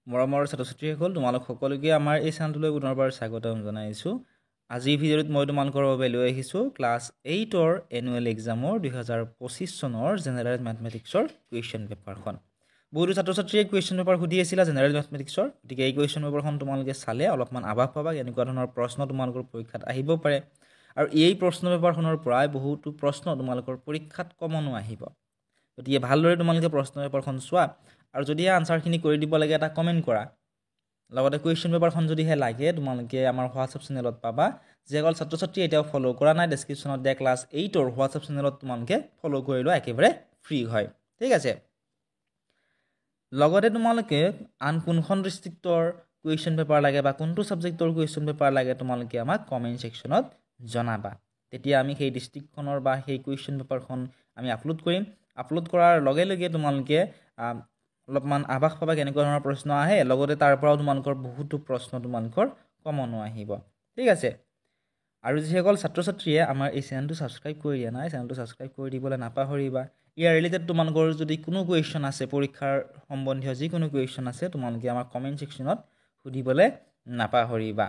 মৰমৰ ছাত্ৰ-ছাত্ৰীসকল তোমালোক সকলোকে আমাৰ এই চেনেলটোলৈ পুনৰবাৰ স্বাগতম জনাইছোঁ। আজিৰ ভিডিঅ'ত মই তোমালোকৰ বাবে লৈ আহিছোঁ ক্লাছ 8ৰ এনুৱেল এক্সামৰ 2025 চনৰ জেনেৰেল মেথমেটিক্সৰ কুৱেশ্যন পেপাৰখন। বহুতো ছাত্ৰ-ছাত্ৰীয়ে কুৱেশ্যন পেপাৰ সুধি আছিলা জেনেৰেল মেথমেটিক্সৰ, গতিকে এই কুৱেশ্যন পেপাৰখন তোমালোকে চালে অলপমান আভাস পাবা কেনেকুৱা ধৰণৰ প্ৰশ্ন তোমালোকৰ পৰীক্ষাত আহিব পাৰে, আৰু এই প্ৰশ্ন পেপাৰখনৰ পৰাই বহুতো প্ৰশ্ন তোমালোকৰ পৰীক্ষাত কমনো আহিব। গতিকে ভালদৰে তোমালোকে প্ৰশ্ন পেপাৰখন চোৱা, আৰু যদি আনসাৰখিনি কৰি দিব লাগে এটা কমেণ্ট কৰা। লগতে কুৱেশ্যন পেপাৰখন যদিহে লাগে তোমালোকে আমাৰ হোৱাটছআপ চেনেলত পাবা। যিসকল ছাত্ৰ-ছাত্ৰী এতিয়াও ফ'ল' কৰা নাই, ডেছক্ৰিপশ্যনত দিয়া ক্লাছ 8ৰ হোৱাটছআপ চেনেলত তোমালোকে ফ'ল' কৰি লোৱা, একেবাৰে ফ্ৰী হয়, ঠিক আছে। লগতে তোমালোকে আন কোনখন ডিষ্ট্ৰিক্টৰ কুৱেশ্যন পেপাৰ লাগে বা কোনটো ছাবজেক্টৰ কুৱেশ্যন পেপাৰ লাগে তোমালোকে আমাক কমেণ্ট ছেকশ্যনত জনাবা। তেতিয়া আমি সেই ডিষ্ট্ৰিক্টখনৰ বা সেই কুৱেশ্যন পেপাৰখন আমি আপলোড কৰিম। আপলোড কৰাৰ লগে লগে তোমালোকে অলপমান আভাস পাবা কেনেকুৱা ধৰণৰ প্ৰশ্ন আহে, লগতে তাৰ পৰাও তোমালোকৰ বহুতো প্ৰশ্ন তোমালোকৰ কমনো আহিব, ঠিক আছে। আৰু যিসকল ছাত্ৰ-ছাত্ৰীয়ে আমাৰ এই চেনেলটো ছাবস্ক্ৰাইব কৰি দিয়া নাই, চেনেলটো ছাবস্ক্ৰাইব কৰি দিবলৈ নাপাহৰিবা। ইয়াৰ ৰিলেটেড তোমালোকৰ যদি কোনো কুৱেশ্যন আছে, পৰীক্ষাৰ সম্বন্ধীয় যিকোনো কুৱেশ্যন আছে, তোমালোকে আমাৰ কমেণ্ট ছেকশ্যনত সুধিবলৈ নাপাহৰিবা।